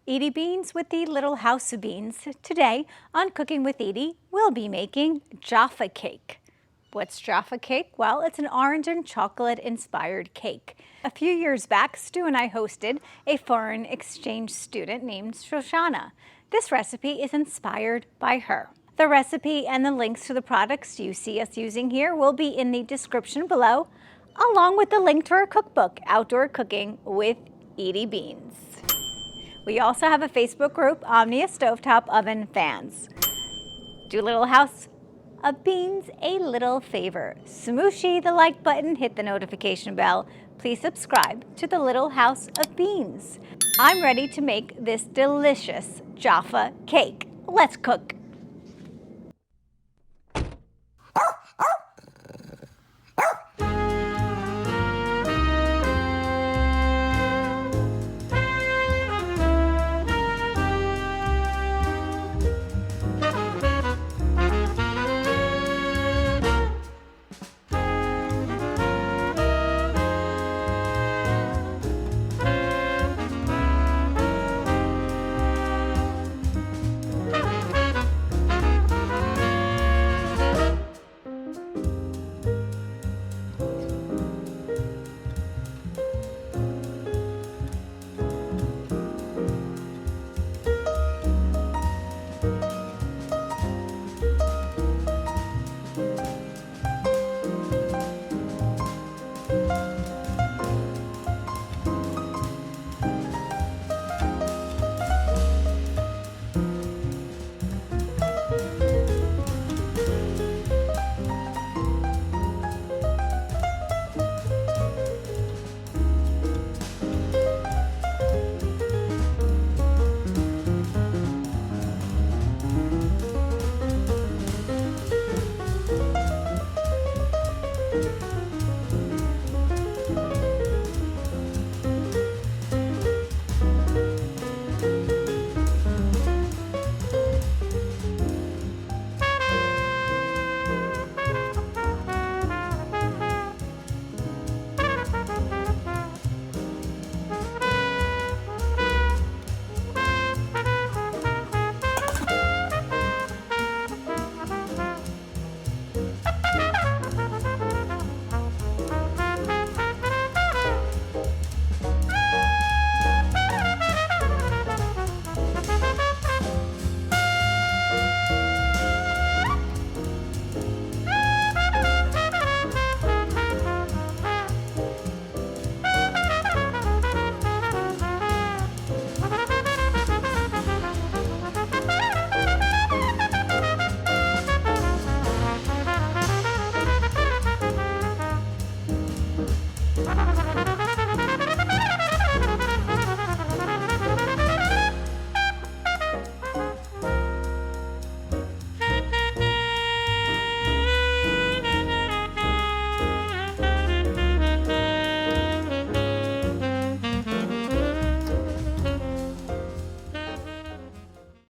Edie Beans with the Little House of Beans. Today on Cooking with Edie, we'll be making Jaffa cake. What's Jaffa cake? Well, it's an orange and chocolate inspired cake. A few years back, Stu and I hosted a foreign exchange student named Shoshana. This recipe is inspired by her. The recipe and the links to the products you see us using here will be in the description below, along with the link to our cookbook, Outdoor Cooking with Edie Beans. We also have a Facebook group, Omnia Stovetop Oven Fans. Do Little House of Beans a little favor. Smooshie the like button, hit the notification bell. Please subscribe to the Little House of Beans. I'm ready to make this delicious Jaffa cake. Let's cook.